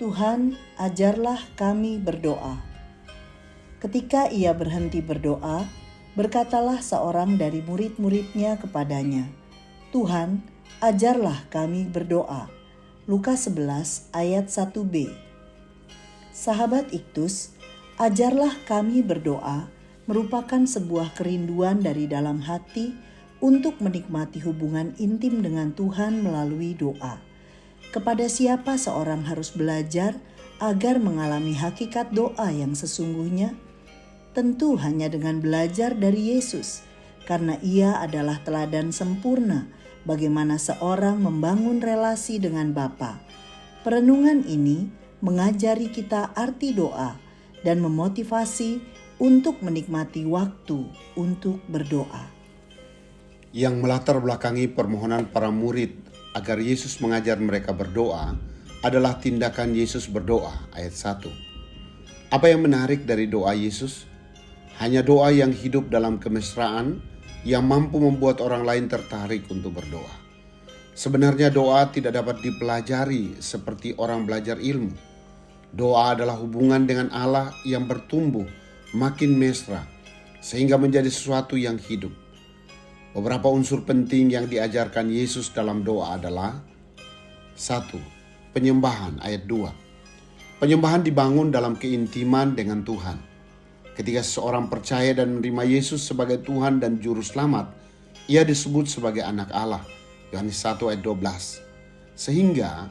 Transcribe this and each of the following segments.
Tuhan, ajarlah kami berdoa. Ketika ia berhenti berdoa, berkatalah seorang dari murid-muridnya kepadanya, Tuhan, ajarlah kami berdoa. Lukas 11 ayat 1b. Sahabat Iktus, ajarlah kami berdoa merupakan sebuah kerinduan dari dalam hati untuk menikmati hubungan intim dengan Tuhan melalui doa. Kepada siapa seorang harus belajar agar mengalami hakikat doa yang sesungguhnya? Tentu hanya dengan belajar dari Yesus, karena ia adalah teladan sempurna bagaimana seorang membangun relasi dengan Bapa. Perenungan ini mengajari kita arti doa dan memotivasi untuk menikmati waktu untuk berdoa. Yang melatar belakangi permohonan para murid agar Yesus mengajar mereka berdoa adalah tindakan Yesus berdoa, ayat 1. Apa yang menarik dari doa Yesus? Hanya doa yang hidup dalam kemesraan yang mampu membuat orang lain tertarik untuk berdoa. Sebenarnya doa tidak dapat dipelajari seperti orang belajar ilmu. Doa adalah hubungan dengan Allah yang bertumbuh makin mesra sehingga menjadi sesuatu yang hidup. Beberapa unsur penting yang diajarkan Yesus dalam doa adalah 1. Penyembahan, ayat 2. Penyembahan dibangun dalam keintiman dengan Tuhan. Ketika seseorang percaya dan menerima Yesus sebagai Tuhan dan Juru Selamat, ia disebut sebagai anak Allah, Yohanes 1 ayat 12. Sehingga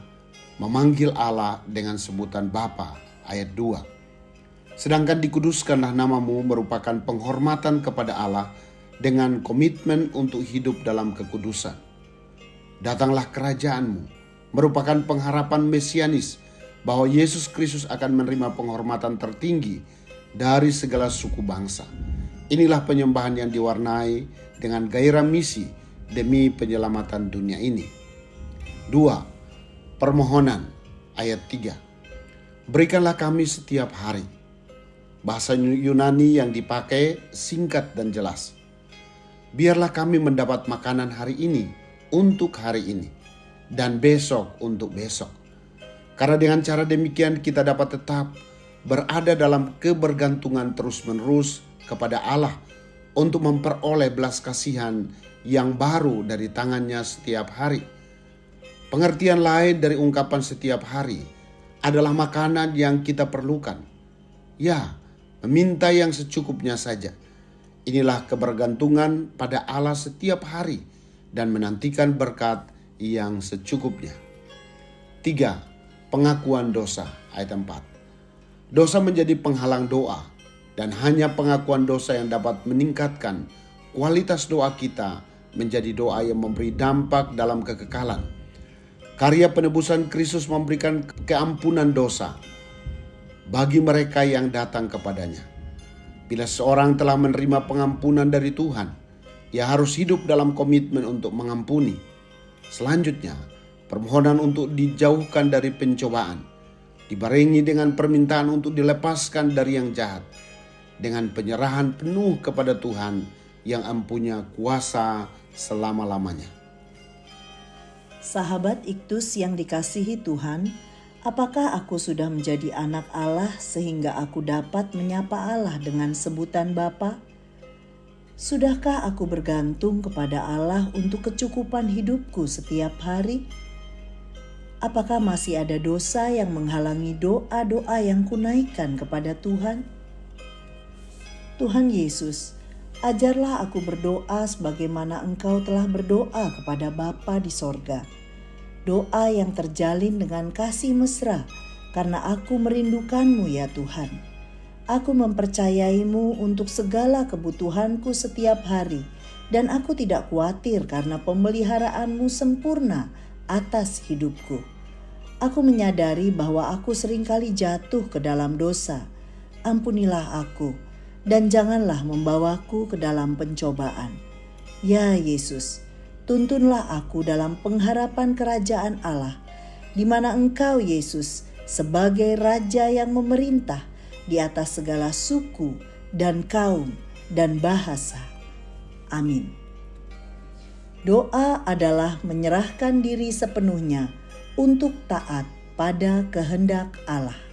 memanggil Allah dengan sebutan Bapa, ayat 2. Sedangkan dikuduskanlah namamu merupakan penghormatan kepada Allah dengan komitmen untuk hidup dalam kekudusan. Datanglah kerajaanmu merupakan pengharapan mesianis bahwa Yesus Kristus akan menerima penghormatan tertinggi dari segala suku bangsa. Inilah penyembahan yang diwarnai dengan gairah misi demi penyelamatan dunia ini. 2. Permohonan, ayat 3. Berikanlah kami setiap hari. Bahasa Yunani yang dipakai singkat dan jelas. Biarlah kami mendapat makanan hari ini untuk hari ini dan besok untuk besok. Karena dengan cara demikian kita dapat tetap berada dalam kebergantungan terus-menerus kepada Allah untuk memperoleh belas kasihan yang baru dari tangannya setiap hari. Pengertian lain dari ungkapan setiap hari adalah makanan yang kita perlukan. Ya, meminta yang secukupnya saja. Inilah kebergantungan pada Allah setiap hari dan menantikan berkat yang secukupnya. 3. Pengakuan dosa, ayat 4. Dosa menjadi penghalang doa dan hanya pengakuan dosa yang dapat meningkatkan kualitas doa kita menjadi doa yang memberi dampak dalam kekekalan. Karya penebusan Kristus memberikan keampunan dosa bagi mereka yang datang kepadanya. Bila seorang telah menerima pengampunan dari Tuhan, ia harus hidup dalam komitmen untuk mengampuni. Selanjutnya, permohonan untuk dijauhkan dari pencobaan, dibarengi dengan permintaan untuk dilepaskan dari yang jahat, dengan penyerahan penuh kepada Tuhan yang empunya kuasa selama-lamanya. Sahabat Iktus yang dikasihi Tuhan, apakah aku sudah menjadi anak Allah sehingga aku dapat menyapa Allah dengan sebutan Bapa? Sudahkah aku bergantung kepada Allah untuk kecukupan hidupku setiap hari? Apakah masih ada dosa yang menghalangi doa-doa yang kunaikkan kepada Tuhan? Tuhan Yesus, ajarlah aku berdoa sebagaimana Engkau telah berdoa kepada Bapa di sorga. Doa yang terjalin dengan kasih mesra, karena aku merindukan-Mu ya Tuhan. Aku mempercayai-Mu untuk segala kebutuhanku setiap hari, dan aku tidak khawatir karena pemeliharaan-Mu sempurna atas hidupku. Aku menyadari bahwa aku seringkali jatuh ke dalam dosa. Ampunilah aku, dan janganlah membawaku ke dalam pencobaan. Ya Yesus, tuntunlah aku dalam pengharapan kerajaan Allah, di mana Engkau Yesus sebagai Raja yang memerintah di atas segala suku dan kaum dan bahasa. Amin. Doa adalah menyerahkan diri sepenuhnya untuk taat pada kehendak Allah.